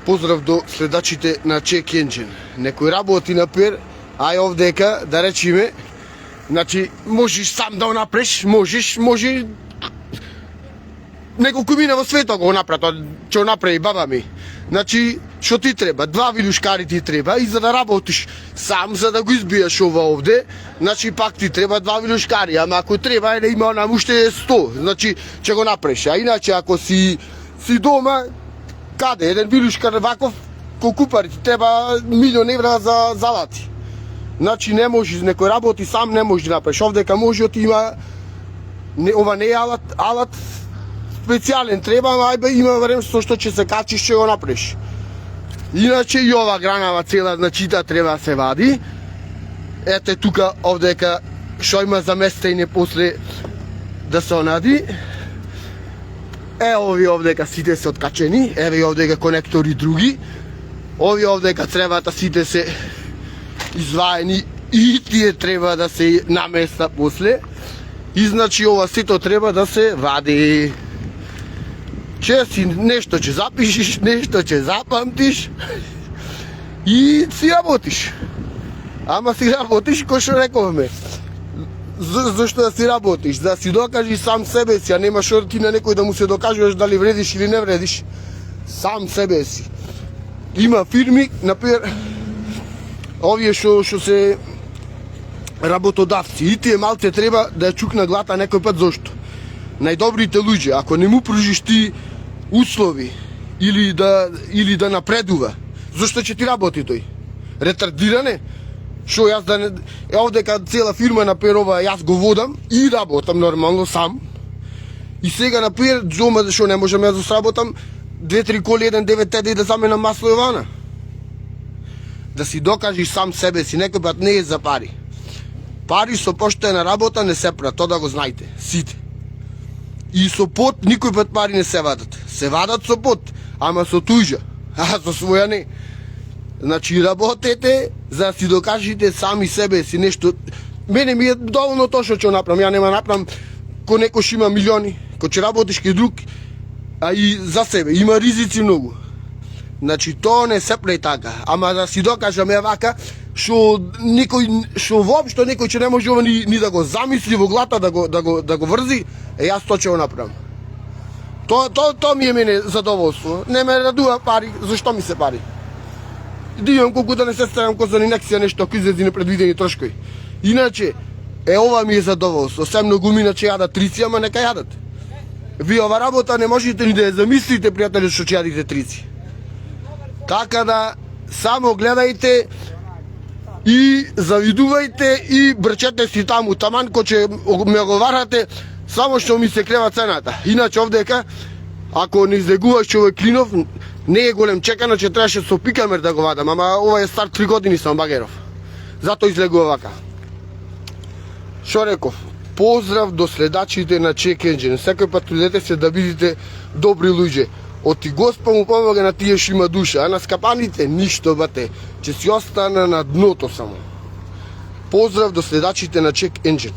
Поздрав до следачите на Check Engine. Некој работи на пер, ај овдека да речеме, значи можеш сам да го направиш, може неколку мина во светот го направи, ќе го направи баба ми. Значи, што ти треба? 2 вилушкари ти треба и за да работиш сам, за да го избиеш ова овде, значи пак ти треба 2 вилушкари, ама ако треба да има нам уште 100, значи ќе го направиш. А иначе ако си дома, каде еден вилушкар ваков, колку пари ти треба 1.000.000 евра за залати. Значи не можеш, некој работи сам не можеш да направиш. Овдека може да има, ова не е алат специјален треба, ајбе има време со што ќе се качиш, ќе го направиш. Иначе и ова гранава цела, значи та треба да се вади. Ете тука овдека што има за местење после да се онади. Ови овдека сите се откачени, еве овдека конектори други. Ови овдека цревата сите се изваени и тие треба да се наместа после. И значи ова сето треба да се вади. Че си нешто ќе запишеш, нешто ќе запамтиш и си работиш. Ама си работиш кој што рековме. Зашто да си работиш? Да си докажеш сам себе си, а нема шо ти на некој да му се докажеш дали вредиш или не вредиш. Сам себе си. Има фирми, например, овие што се работодавци, и тие малце треба да ја чукна глата некој пат. Зошто? Најдобрите луѓе, ако не му пружиш ти услови или да напредува, зашто ќе ти работи тој? Ретардиране? Шо јас да не... Овдека цела фирма наперова, јас го водам и работам нормално сам. И сега например, дома зашо не можам јас да сработам 2-3 коли, 1-9 теде и да заменам масло и вана. Да си докажеш сам себе си, некој пат не е за пари. Пари со поштена работа не се прават, тоа да го знаете, сите. И со пот никој пат пари не се вадат. Се вадат со пот, ама со туѓа, а со своја не. Значи работете за да си докажете сами себе си нешто. Мене ми е доволно тоа што ќе направам. Ја нема направам кој некој што има милиони, кој ќе работиш кај друг, а и за себе. Има ризици многу. Значи тоа не се прави така. Ама да си докажаме вака, што воопшто некој ќе не може ова ни да го замисли во глата да го врзи, јас тоа ќе го направам. Тоа ми е мене задоволство. Не ме радува пари, зашто ми се пари? Да имам колку да не се ставам кој за инекција нешто, ако излези непредвидени трошкови. Иначе, ова ми е задоволство. Се многу иначе јадат трици, ама нека јадат. Ви ова работа не можете ни да ја замислите, пријатели, што ќе јадите трици. Така да, само гледајте и завидувајте и брчете си таму, таман кој ќе ме оговарате, само што ми се крива цената. Иначе овдека, ако не излегуваш овој клинов, не е голем чекано, че требаше со пикамер да го вадам, ама ова е стар 3 години сам багеров. Зато излегува вака. Шо реков? Поздрав до следачите на Check Engine. Секој пат трудете се да бидите добри луѓе. Оти Господ му помага на тие што има душа, а на скапаните ништо бате, че си остана на дното само. Поздрав до следачите на Check Engine.